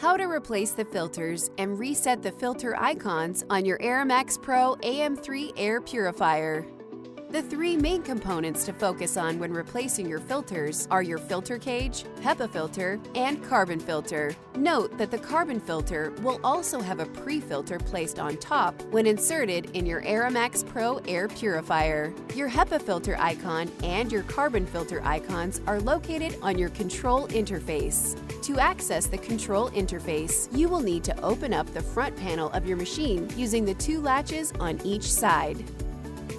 How to replace the filters and reset the filter icons on your AeraMax Pro AM3 air purifier. The three main components to focus on when replacing your filters are your filter cage, HEPA filter, and carbon filter. Note that the carbon filter will also have a pre-filter placed on top when inserted in your AeraMax Pro air purifier. Your HEPA filter icon and your carbon filter icons are located on your control interface. To access the control interface, you will need to open up the front panel of your machine using the two latches on each side.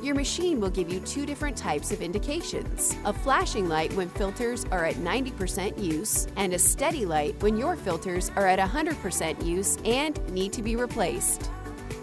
Your machine will give you two different types of indications: a flashing light when filters are at 90% use, and a steady light when your filters are at 100% use and need to be replaced.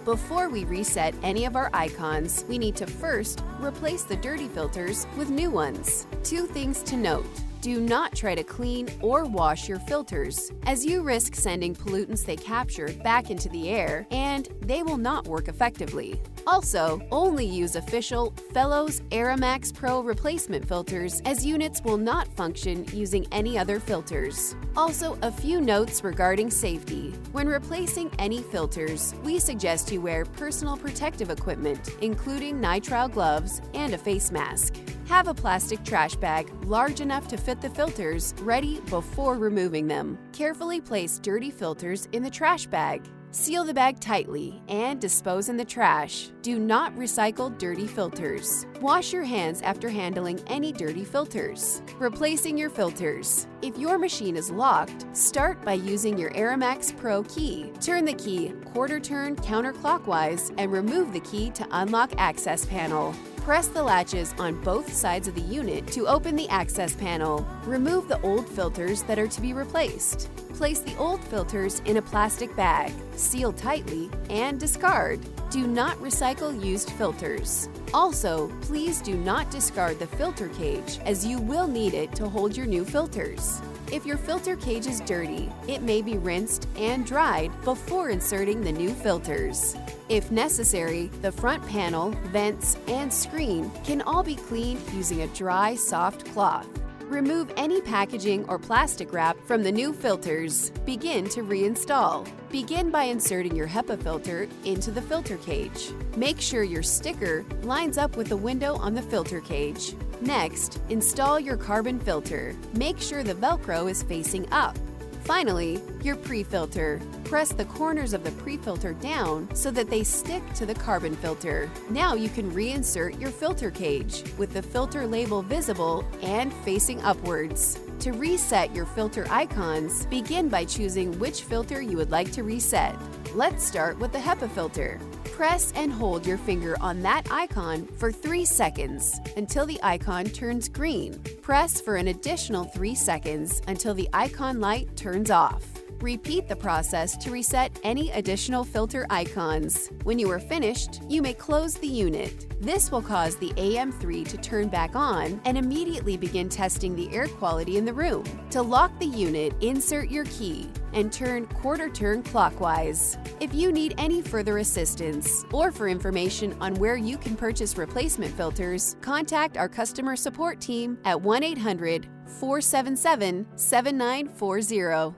Before we reset any of our icons, we need to first replace the dirty filters with new ones. Two things to note. Do not try to clean or wash your filters, as you risk sending pollutants they captured back into the air, and they will not work effectively. Also, only use official Fellows AeraMax Pro replacement filters, as units will not function using any other filters. Also, a few notes regarding safety. When replacing any filters, we suggest you wear personal protective equipment, including nitrile gloves and a face mask. Have a plastic trash bag large enough to fit the filters ready before removing them. Carefully place dirty filters in the trash bag. Seal the bag tightly and dispose in the trash. Do not recycle dirty filters. Wash your hands after handling any dirty filters. Replacing your filters. If your machine is locked, start by using your AeraMax Pro key. Turn the key quarter turn counterclockwise and remove the key to unlock access panel. Press the latches on both sides of the unit to open the access panel. Remove the old filters that are to be replaced. Place the old filters in a plastic bag, seal tightly, and discard. Do not recycle used filters. Also, please do not discard the filter cage, as you will need it to hold your new filters. If your filter cage is dirty, it may be rinsed and dried before inserting the new filters. If necessary, the front panel, vents, and screen can all be cleaned using a dry, soft cloth. Remove any packaging or plastic wrap from the new filters. Begin to reinstall. Begin by inserting your HEPA filter into the filter cage. Make sure your sticker lines up with the window on the filter cage. Next, install your carbon filter. Make sure the Velcro is facing up. Finally, your pre-filter. Press the corners of the pre-filter down so that they stick to the carbon filter. Now you can reinsert your filter cage with the filter label visible and facing upwards. To reset your filter icons, begin by choosing which filter you would like to reset. Let's start with the HEPA filter. Press and hold your finger on that icon for 3 seconds until the icon turns green. Press for an additional 3 seconds until the icon light turns off. Repeat the process to reset any additional filter icons. When you are finished, you may close the unit. This will cause the AM3 to turn back on and immediately begin testing the air quality in the room. To lock the unit, insert your key and turn quarter turn clockwise. If you need any further assistance or for information on where you can purchase replacement filters, contact our customer support team at 1-800-477-7940.